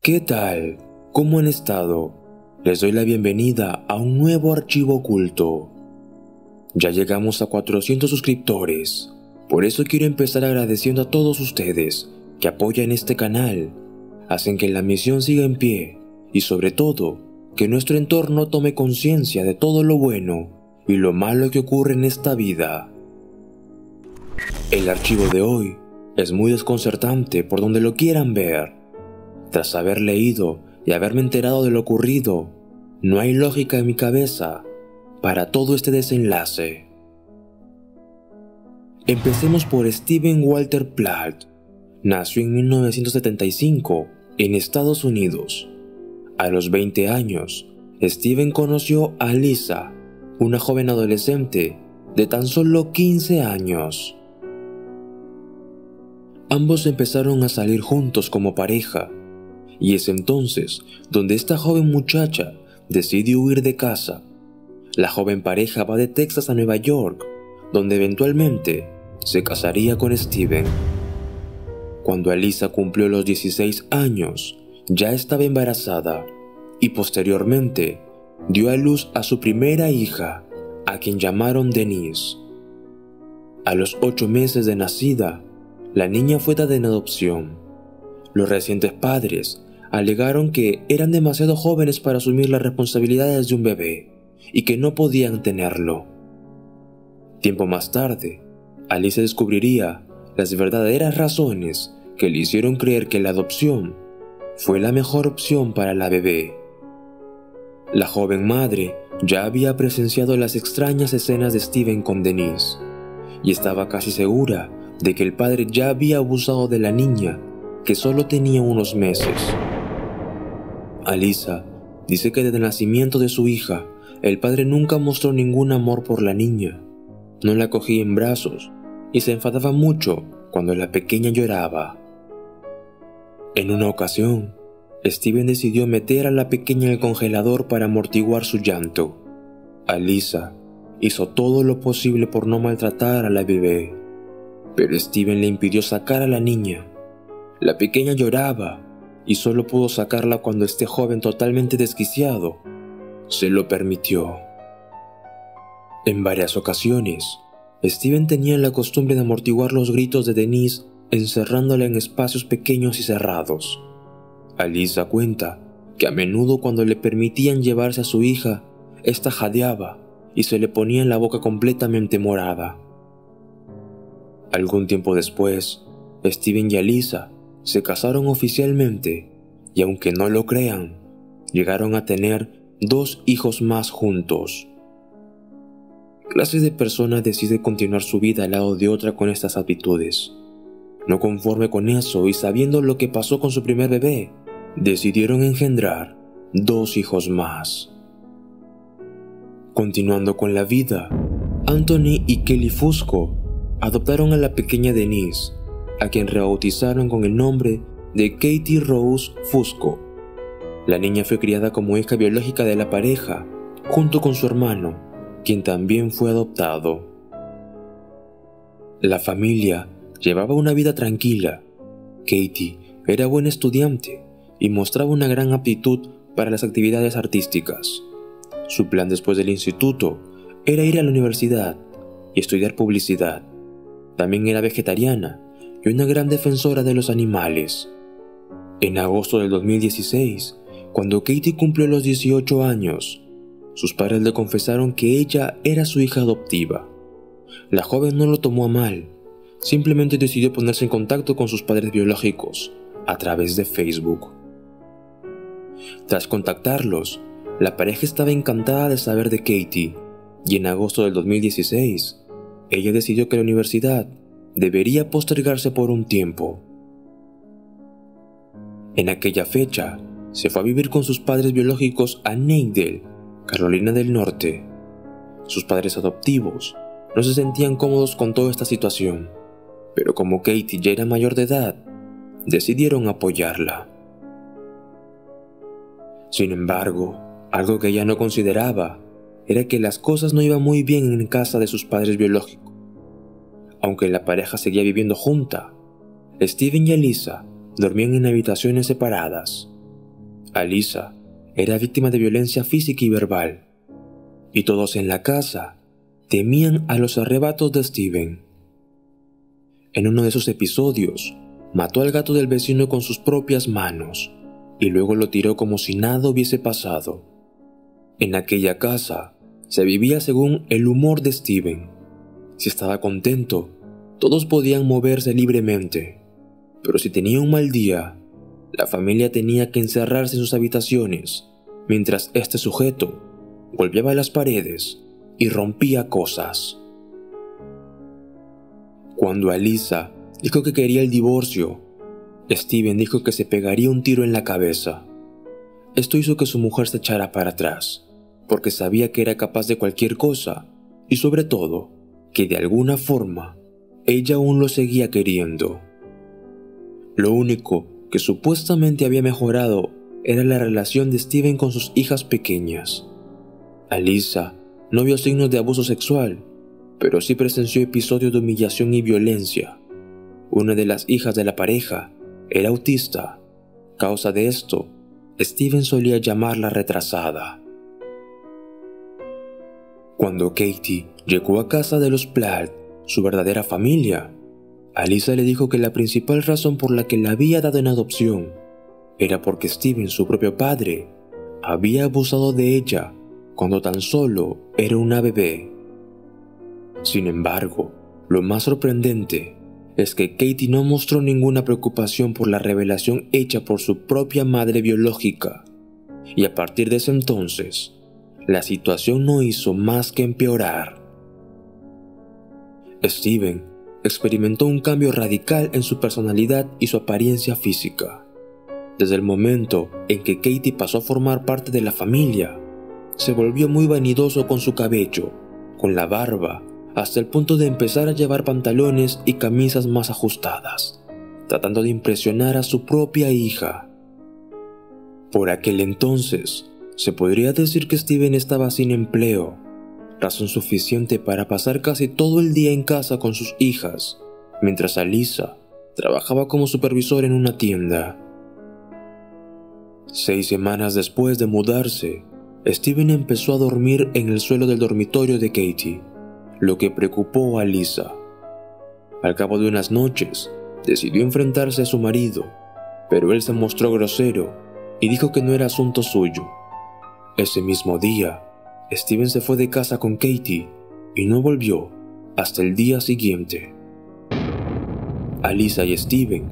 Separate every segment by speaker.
Speaker 1: ¿Qué tal? ¿Cómo han estado? Les doy la bienvenida a un nuevo archivo oculto. Ya llegamos a 400 suscriptores, por eso quiero empezar agradeciendo a todos ustedes que apoyan este canal, hacen que la misión siga en pie y sobre todo, que nuestro entorno tome conciencia de todo lo bueno y lo malo que ocurre en esta vida. El archivo de hoy es muy desconcertante por donde lo quieran ver. Tras haber leído y haberme enterado de lo ocurrido, no hay lógica en mi cabeza para todo este desenlace. Empecemos por Steven Walter Platt. Nació en 1975 en Estados Unidos. A los 20 años, Steven conoció a Lisa, una joven adolescente de tan solo 15 años. Ambos empezaron a salir juntos como pareja, y es entonces donde esta joven muchacha decide huir de casa. La joven pareja va de Texas a Nueva York, donde eventualmente se casaría con Steven. Cuando Alisa cumplió los 16 años, ya estaba embarazada y posteriormente dio a luz a su primera hija, a quien llamaron Denise. A los 8 meses de nacida, la niña fue dada en adopción. Los recientes padres alegaron que eran demasiado jóvenes para asumir las responsabilidades de un bebé y que no podían tenerlo. Tiempo más tarde, Alisa descubriría las verdaderas razones que le hicieron creer que la adopción fue la mejor opción para la bebé. La joven madre ya había presenciado las extrañas escenas de Steven con Denise y estaba casi segura de que el padre ya había abusado de la niña, que solo tenía unos meses. Alisa dice que desde el nacimiento de su hija, el padre nunca mostró ningún amor por la niña. No la cogía en brazos y se enfadaba mucho cuando la pequeña lloraba. En una ocasión, Steven decidió meter a la pequeña en el congelador para amortiguar su llanto. Alisa hizo todo lo posible por no maltratar a la bebé, pero Steven le impidió sacar a la niña. La pequeña lloraba y solo pudo sacarla cuando este joven totalmente desquiciado se lo permitió. En varias ocasiones, Steven tenía la costumbre de amortiguar los gritos de Denise encerrándola en espacios pequeños y cerrados. Alisa cuenta que a menudo cuando le permitían llevarse a su hija, ésta jadeaba y se le ponía en la boca completamente morada. Algún tiempo después, Steven y Alisa se casaron oficialmente y aunque no lo crean, llegaron a tener 2 hijos más juntos. ¿Qué clase de persona decide continuar su vida al lado de otra con estas actitudes? No conforme con eso y sabiendo lo que pasó con su primer bebé, decidieron engendrar 2 hijos más. Continuando con la vida, Anthony y Kelly Fusco adoptaron a la pequeña Denise, a quien rebautizaron con el nombre de Katie Rose Fusco. La niña fue criada como hija biológica de la pareja, junto con su hermano, quien también fue adoptado. La familia llevaba una vida tranquila. Katie era buena estudiante y mostraba una gran aptitud para las actividades artísticas. Su plan después del instituto era ir a la universidad y estudiar publicidad. También era vegetariana y una gran defensora de los animales. En agosto del 2016, cuando Katie cumplió los 18 años, sus padres le confesaron que ella era su hija adoptiva. La joven no lo tomó a mal, simplemente decidió ponerse en contacto con sus padres biológicos a través de Facebook. Tras contactarlos, la pareja estaba encantada de saber de Katie, y en agosto del 2016, ella decidió que la universidad debería postergarse por un tiempo. En aquella fecha, se fue a vivir con sus padres biológicos a Knightdale, Carolina del Norte. Sus padres adoptivos no se sentían cómodos con toda esta situación, pero como Katie ya era mayor de edad, decidieron apoyarla. Sin embargo, algo que ella no consideraba era que las cosas no iban muy bien en casa de sus padres biológicos. Aunque la pareja seguía viviendo junta, Steven y Alisa dormían en habitaciones separadas. Alyssa era víctima de violencia física y verbal, y todos en la casa temían a los arrebatos de Steven. En uno de esos episodios, mató al gato del vecino con sus propias manos y luego lo tiró como si nada hubiese pasado. En aquella casa se vivía según el humor de Steven. Si estaba contento, todos podían moverse libremente, pero si tenía un mal día, la familia tenía que encerrarse en sus habitaciones mientras este sujeto golpeaba las paredes y rompía cosas. Cuando Alyssa dijo que quería el divorcio, Steven dijo que se pegaría un tiro en la cabeza. Esto hizo que su mujer se echara para atrás, porque sabía que era capaz de cualquier cosa y sobre todo, que de alguna forma, ella aún lo seguía queriendo. Lo único que supuestamente había mejorado era la relación de Steven con sus hijas pequeñas. Alyssa no vio signos de abuso sexual, pero sí presenció episodios de humillación y violencia. Una de las hijas de la pareja era autista. Causa de esto, Steven solía llamarla retrasada. Cuando Katie llegó a casa de los Platt, su verdadera familia, Alyssa le dijo que la principal razón por la que la había dado en adopción era porque Steven, su propio padre, había abusado de ella cuando tan solo era una bebé. Sin embargo, lo más sorprendente es que Katie no mostró ninguna preocupación por la revelación hecha por su propia madre biológica, y a partir de ese entonces, la situación no hizo más que empeorar. Steven experimentó un cambio radical en su personalidad y su apariencia física. Desde el momento en que Katie pasó a formar parte de la familia, se volvió muy vanidoso con su cabello, con la barba, hasta el punto de empezar a llevar pantalones y camisas más ajustadas, tratando de impresionar a su propia hija. Por aquel entonces, se podría decir que Steven estaba sin empleo, razón suficiente para pasar casi todo el día en casa con sus hijas, mientras Alyssa trabajaba como supervisor en una tienda. 6 semanas después de mudarse, Steven empezó a dormir en el suelo del dormitorio de Katie, lo que preocupó a Alyssa. Al cabo de unas noches, decidió enfrentarse a su marido, pero él se mostró grosero y dijo que no era asunto suyo. Ese mismo día, Steven se fue de casa con Katie y no volvió hasta el día siguiente. Alyssa y Steven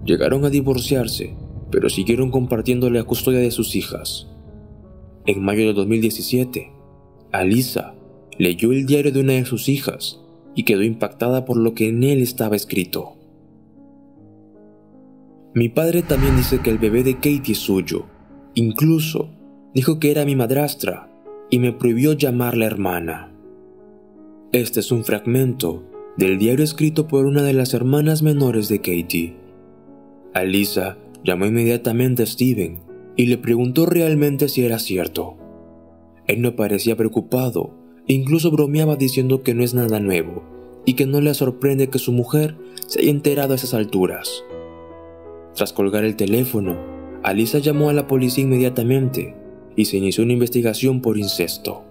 Speaker 1: llegaron a divorciarse, pero siguieron compartiendo la custodia de sus hijas. En mayo de 2017, Alyssa leyó el diario de una de sus hijas y quedó impactada por lo que en él estaba escrito. Mi padre también dice que el bebé de Katie es suyo. Incluso dijo que era mi madrastra y me prohibió llamarla hermana. Este es un fragmento del diario escrito por una de las hermanas menores de Katie. Alyssa llamó inmediatamente a Steven y le preguntó realmente si era cierto. Él no parecía preocupado e incluso bromeaba diciendo que no es nada nuevo y que no le sorprende que su mujer se haya enterado a esas alturas. Tras colgar el teléfono, Alyssa llamó a la policía inmediatamente y se inició una investigación por incesto.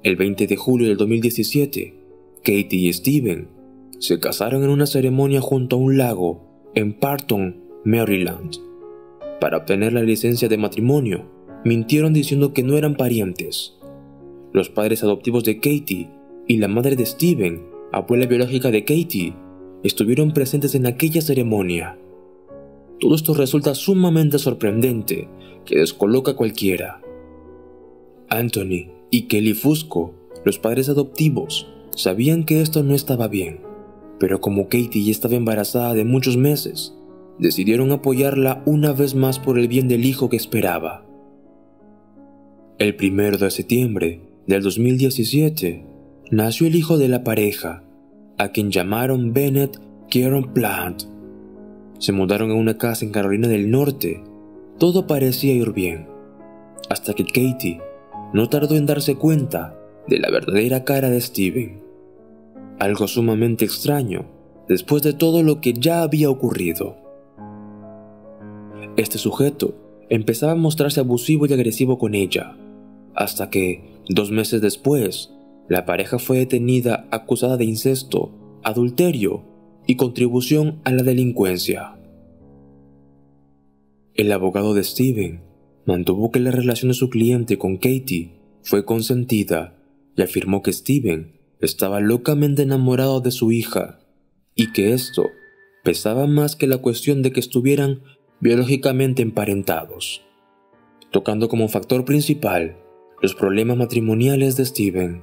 Speaker 1: El 20 de julio del 2017, Katie y Steven se casaron en una ceremonia junto a un lago en Parton, Maryland. Para obtener la licencia de matrimonio, mintieron diciendo que no eran parientes. Los padres adoptivos de Katie y la madre de Steven, abuela biológica de Katie, estuvieron presentes en aquella ceremonia. Todo esto resulta sumamente sorprendente, que descoloca a cualquiera. Anthony y Kelly Fusco, los padres adoptivos, sabían que esto no estaba bien, pero como Katie ya estaba embarazada de muchos meses, decidieron apoyarla una vez más por el bien del hijo que esperaba. El 1 de septiembre del 2017, nació el hijo de la pareja, a quien llamaron Bennett Kieran Platt. Se mudaron a una casa en Carolina del Norte. Todo parecía ir bien, hasta que Katie no tardó en darse cuenta de la verdadera cara de Steven. Algo sumamente extraño después de todo lo que ya había ocurrido. Este sujeto empezaba a mostrarse abusivo y agresivo con ella, hasta que, 2 meses después, la pareja fue detenida acusada de incesto, adulterio y contribución a la delincuencia. El abogado de Steven mantuvo que la relación de su cliente con Katie fue consentida y afirmó que Steven estaba locamente enamorado de su hija y que esto pesaba más que la cuestión de que estuvieran biológicamente emparentados, tocando como factor principal los problemas matrimoniales de Steven.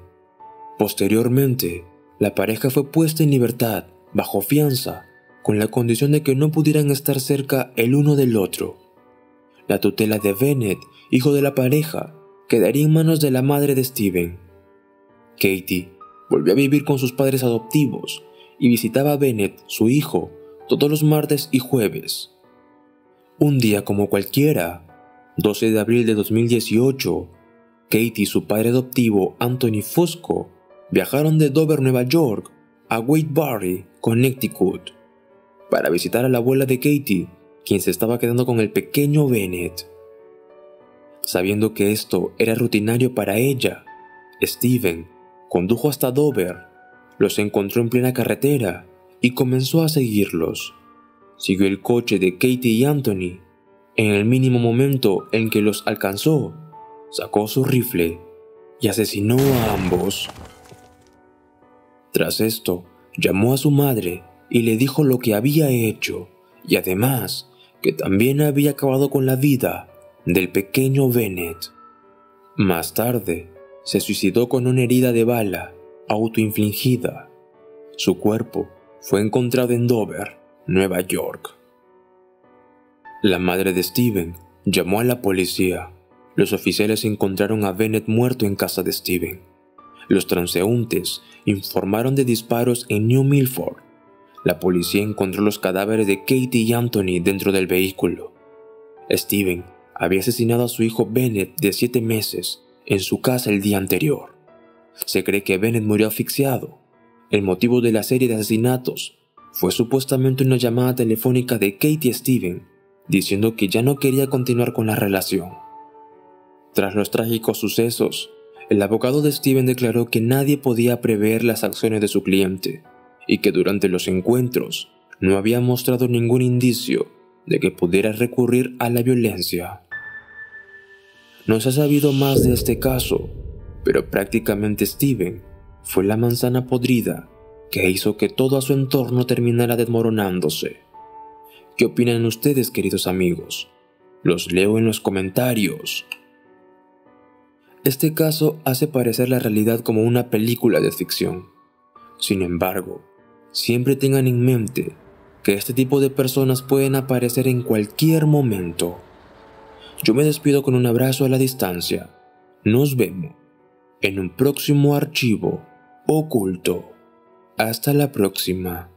Speaker 1: Posteriormente, la pareja fue puesta en libertad bajo fianza con la condición de que no pudieran estar cerca el uno del otro. La tutela de Bennett, hijo de la pareja, quedaría en manos de la madre de Steven. Katie volvió a vivir con sus padres adoptivos y visitaba a Bennett, su hijo, todos los martes y jueves. Un día como cualquiera, 12 de abril de 2018, Katie y su padre adoptivo Anthony Fusco viajaron de Dover, Nueva York, a Waterbury, Connecticut, para visitar a la abuela de Katie, quien se estaba quedando con el pequeño Bennett. Sabiendo que esto era rutinario para ella, Steven condujo hasta Dover, los encontró en plena carretera y comenzó a seguirlos. Siguió el coche de Katie y Anthony. En el mínimo momento en que los alcanzó, sacó su rifle y asesinó a ambos. Tras esto, llamó a su madre y le dijo lo que había hecho y además que también había acabado con la vida del pequeño Bennett. Más tarde, se suicidó con una herida de bala autoinfligida. Su cuerpo fue encontrado en Dover, Nueva York. La madre de Steven llamó a la policía. Los oficiales encontraron a Bennett muerto en casa de Steven. Los transeúntes informaron de disparos en New Milford. La policía encontró los cadáveres de Katie y Anthony dentro del vehículo. Steven había asesinado a su hijo Bennett de 7 meses en su casa el día anterior. Se cree que Bennett murió asfixiado. El motivo de la serie de asesinatos fue supuestamente una llamada telefónica de Katie a Steven diciendo que ya no quería continuar con la relación. Tras los trágicos sucesos, el abogado de Steven declaró que nadie podía prever las acciones de su cliente y que durante los encuentros no había mostrado ningún indicio de que pudiera recurrir a la violencia. No se ha sabido más de este caso, pero prácticamente Steven fue la manzana podrida que hizo que todo a su entorno terminara desmoronándose. ¿Qué opinan ustedes, queridos amigos? Los leo en los comentarios. Este caso hace parecer la realidad como una película de ficción. Sin embargo, siempre tengan en mente que este tipo de personas pueden aparecer en cualquier momento. Yo me despido con un abrazo a la distancia. Nos vemos en un próximo archivo oculto. Hasta la próxima.